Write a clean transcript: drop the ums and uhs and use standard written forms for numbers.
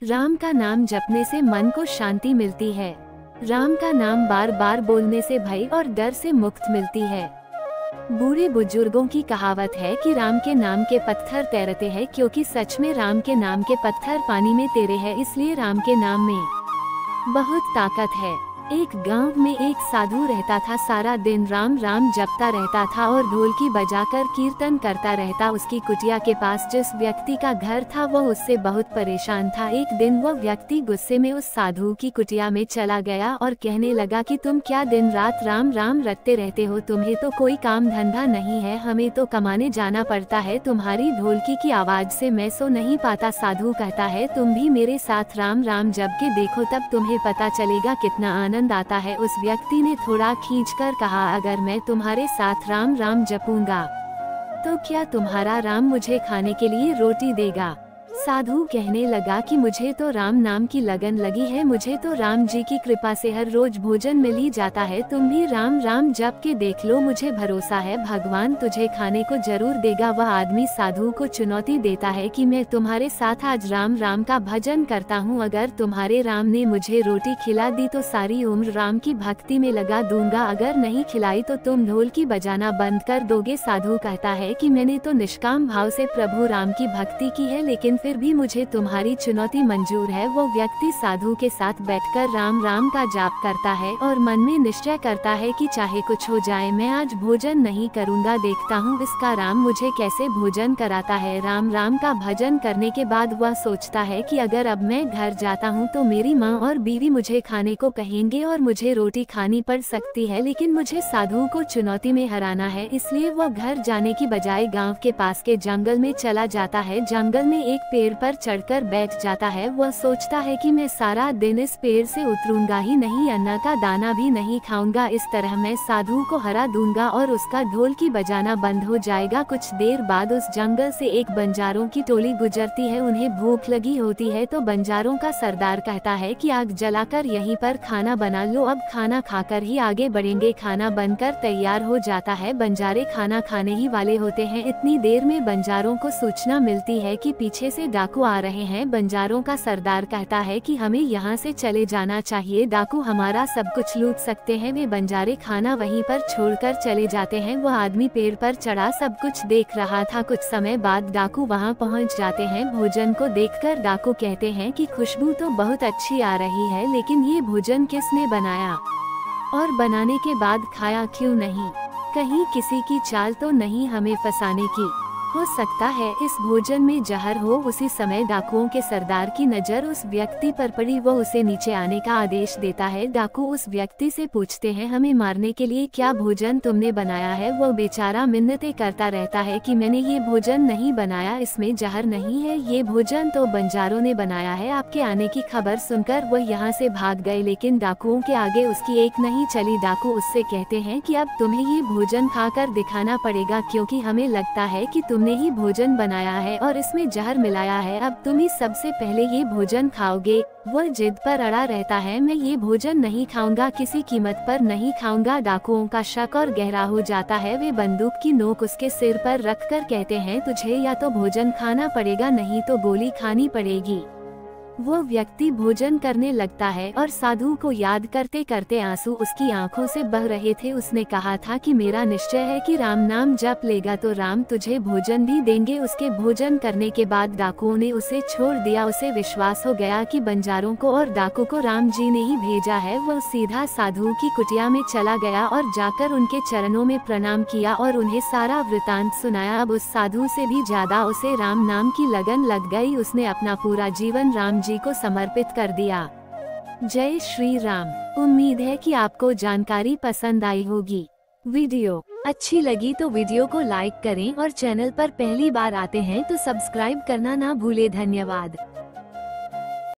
राम का नाम जपने से मन को शांति मिलती है। राम का नाम बार बार बोलने से भय और डर से मुक्त मिलती है। बूढ़े बुजुर्गों की कहावत है कि राम के नाम के पत्थर तैरते हैं, क्योंकि सच में राम के नाम के पत्थर पानी में तैरे हैं, इसलिए राम के नाम में बहुत ताकत है। एक गांव में एक साधु रहता था। सारा दिन राम राम जपता रहता था और ढोलकी बजाकर कीर्तन करता रहता। उसकी कुटिया के पास जिस व्यक्ति का घर था वो उससे बहुत परेशान था। एक दिन वो व्यक्ति गुस्से में उस साधु की कुटिया में चला गया और कहने लगा कि तुम क्या दिन रात राम राम रटते रहते हो? तुम्हें तो कोई काम धंधा नहीं है, हमें तो कमाने जाना पड़ता है। तुम्हारी ढोलकी की आवाज से मैं सो नहीं पाता। साधु कहता है, तुम भी मेरे साथ राम राम जप के देखो, तब तुम्हें पता चलेगा कितना आनंद आता है। उस व्यक्ति ने थोड़ा खींचकर कहा, अगर मैं तुम्हारे साथ राम राम जपूंगा तो क्या तुम्हारा राम मुझे खाने के लिए रोटी देगा? साधु कहने लगा कि मुझे तो राम नाम की लगन लगी है, मुझे तो राम जी की कृपा से हर रोज भोजन मिल ही जाता है। तुम भी राम राम जप के देख लो, मुझे भरोसा है भगवान तुझे खाने को जरूर देगा। वह आदमी साधु को चुनौती देता है कि मैं तुम्हारे साथ आज राम राम का भजन करता हूँ। अगर तुम्हारे राम ने मुझे रोटी खिला दी तो सारी उम्र राम की भक्ति में लगा दूंगा, अगर नहीं खिलाई तो तुम ढोलकी बजाना बंद कर दोगे। साधु कहता है कि मैंने तो निष्काम भाव से प्रभु राम की भक्ति की है, लेकिन फिर भी मुझे तुम्हारी चुनौती मंजूर है। वो व्यक्ति साधु के साथ बैठकर राम राम का जाप करता है और मन में निश्चय करता है कि चाहे कुछ हो जाए मैं आज भोजन नहीं करूंगा, देखता हूँ इसका राम मुझे कैसे भोजन कराता है। राम राम का भजन करने के बाद वह सोचता है कि अगर अब मैं घर जाता हूँ तो मेरी माँ और बीवी मुझे खाने को कहेंगे और मुझे रोटी खानी पड़ सकती है, लेकिन मुझे साधु को चुनौती में हराना है। इसलिए वह घर जाने की बजाय गाँव के पास के जंगल में चला जाता है। जंगल में एक पेड़ पर चढ़कर बैठ जाता है। वह सोचता है कि मैं सारा दिन इस पेड़ से उतरूंगा ही नहीं, अन्न का दाना भी नहीं खाऊंगा, इस तरह मैं साधु को हरा दूंगा और उसका ढोलकी बजाना बंद हो जाएगा। कुछ देर बाद उस जंगल से एक बंजारों की टोली गुजरती है। उन्हें भूख लगी होती है तो बंजारों का सरदार कहता है कि आग जलाकर यहीं पर खाना बना लो, अब खाना खाकर ही आगे बढ़ेंगे। खाना बनकर तैयार हो जाता है। बंजारे खाना खाने ही वाले होते हैं। इतनी देर में बंजारों को सूचना मिलती है कि पीछे से डाकू आ रहे हैं। बंजारों का सरदार कहता है कि हमें यहाँ से चले जाना चाहिए, डाकू हमारा सब कुछ लूट सकते हैं। वे बंजारे खाना वहीं पर छोड़कर चले जाते हैं। वह आदमी पेड़ पर चढ़ा सब कुछ देख रहा था। कुछ समय बाद डाकू वहाँ पहुँच जाते हैं। भोजन को देखकर डाकू कहते हैं कि खुशबू तो बहुत अच्छी आ रही है, लेकिन ये भोजन किसने बनाया और बनाने के बाद खाया क्यों नहीं? कहीं किसी की चाल तो नहीं हमें फंसाने की? हो सकता है इस भोजन में जहर हो। उसी समय डाकुओं के सरदार की नजर उस व्यक्ति पर पड़ी। वो उसे नीचे आने का आदेश देता है। डाकू उस व्यक्ति से पूछते हैं, हमें मारने के लिए क्या भोजन तुमने बनाया है? वो बेचारा मिन्नतें करता रहता है कि मैंने ये भोजन नहीं बनाया, इसमें जहर नहीं है, ये भोजन तो बंजारों ने बनाया है। आपके आने की खबर सुनकर वह यहाँ से भाग गए, लेकिन डाकुओं के आगे उसकी एक नहीं चली। डाकू उससे कहते हैं कि अब तुम्हें ये भोजन खाकर दिखाना पड़ेगा, क्योंकि हमें लगता है कि तुमने ही भोजन बनाया है और इसमें जहर मिलाया है। अब तुम ही सबसे पहले ये भोजन खाओगे। वह जिद पर अड़ा रहता है, मैं ये भोजन नहीं खाऊंगा, किसी कीमत पर नहीं खाऊंगा। डाकुओं का शक और गहरा हो जाता है। वे बंदूक की नोक उसके सिर पर रखकर कहते हैं, तुझे या तो भोजन खाना पड़ेगा, नहीं तो गोली खानी पड़ेगी। वो व्यक्ति भोजन करने लगता है और साधु को याद करते करते आंसू उसकी आंखों से बह रहे थे। उसने कहा था कि मेरा निश्चय है कि राम नाम जप लेगा तो राम तुझे भोजन भी देंगे। उसके भोजन करने के बाद डाकुओं ने उसे छोड़ दिया। उसे विश्वास हो गया कि बंजारों को और डाकू को राम जी ने ही भेजा है। वह सीधा साधु की कुटिया में चला गया और जाकर उनके चरणों में प्रणाम किया और उन्हें सारा वृतांत सुनाया। अब उस साधु से भी ज्यादा उसे राम नाम की लगन लग गई। उसने अपना पूरा जीवन राम जी को समर्पित कर दिया। जय श्री राम। उम्मीद है कि आपको जानकारी पसंद आई होगी। वीडियो अच्छी लगी तो वीडियो को लाइक करें और चैनल पर पहली बार आते हैं तो सब्सक्राइब करना ना भूले। धन्यवाद।